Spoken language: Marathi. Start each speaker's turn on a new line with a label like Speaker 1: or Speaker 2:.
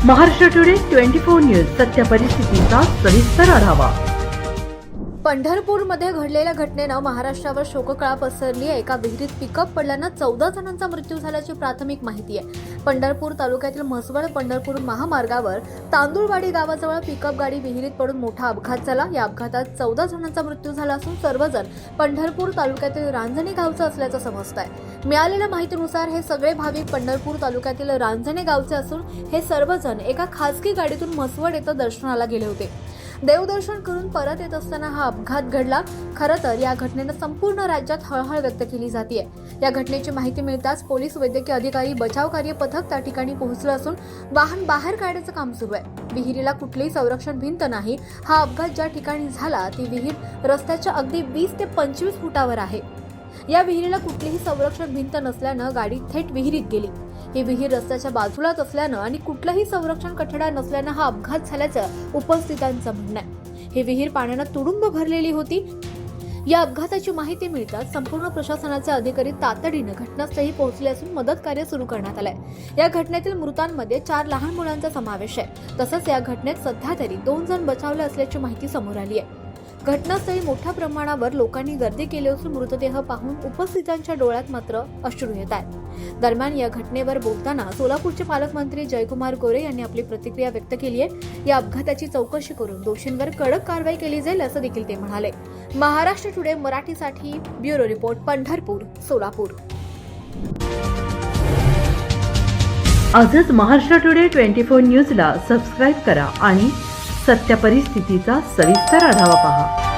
Speaker 1: महाराष्ट्र टुडे 24 न्यूज सत्य परिस्थितीचा सविस्तर आढावा।
Speaker 2: पंढरपूरमध्ये घडलेल्या घटनेनं महाराष्ट्रावर शोककळा पसरली आहे। एका विहिरीत पिकअप पडल्यानं 14 जणांचा मृत्यू झाल्याची प्राथमिक माहिती आहे। पंढरपूर तालुक्यातील म्हसवड पंढरपूर महामार्गावर तांदूळवाडी गावाजवळ पिकअप गाडी विहिरीत पडून मोठा अपघात झाला। या अपघातात 14 जणांचा मृत्यू झाला असून सर्वजण पंढरपूर तालुक्यातील रांजणे गावचे असल्याचं समजतंय। मिळालेल्या माहितीनुसार हे सगळे भाविक पंढरपूर तालुक्यातील रांजणे गावचे असून हे सर्वजण एका खासगी गाडीतून म्हसवड येथे दर्शनाला गेले होते। देवदर्शन करून परत येत असताना हा अपघात घडला। खरं तर या घटनेनं संपूर्ण राज्यात हळहळ व्यक्त केली जाते। या घटनेची माहिती मिळताच पोलीस, वैद्यकीय अधिकारी, बचावकार्य पथक त्या ठिकाणी पोहोचलं असून वाहन बाहेर काढण्याचं काम सुरू आहे। विहिरीला कुठलीही संरक्षण भिंत नाही। हा अपघात ज्या ठिकाणी झाला ती विहीर रस्त्याच्या अगदी 20 ते 25 फुटावर आहे। या विहिरीला कुठलीही संरक्षण भिंत नसल्यानं गाडी थेट विहिरीत गेली। ही विहीर रस्त्याच्या बाजूलाच असल्यानं आणि कुठलंही संरक्षण कठडा नसल्यानं हा अपघात झाल्याचं उपस्थितांचं म्हणणं आहे। ही विहीर पाण्यानं तुडुंब भरलेली होती। या अपघाताची माहिती मिळताच संपूर्ण प्रशासनाचे अधिकारी तातडीनं घटनास्थळी पोहोचले असून मदत कार्य सुरू करण्यात आलंय। या घटनेतील मृतांमध्ये 4 लहान मुलांचा समावेश आहे। तसंच या घटनेत सध्या तरी 2 जण बचावले असल्याची माहिती समोर आली आहे। घटनास्थळी मोठ्या प्रमाणावर लोकांनी गर्दी केली असून मृतदेह पाहून उपस्थितांच्या डोळ्यात मात्र अश्रू येत आहेत। दरम्यान या घटनेवर बोलताना सोलापूरचे पालकमंत्री जयकुमार गोरे यांनी आपली प्रतिक्रिया व्यक्त केली आहे। या अपघाताची चौकशी करून दोषींवर कडक कारवाई केली जाईल असं देखील ते म्हणाले। महाराष्ट्र टुडे मराठीसाठी ब्युरो रिपोर्ट, पंढरपूर, सोलापूर।
Speaker 1: आजच महाराष्ट्र टुडे 24 न्यूजला सबस्क्राईब करा आणि सत्य परिस्थितीचा सविस्तर आढावा पहा।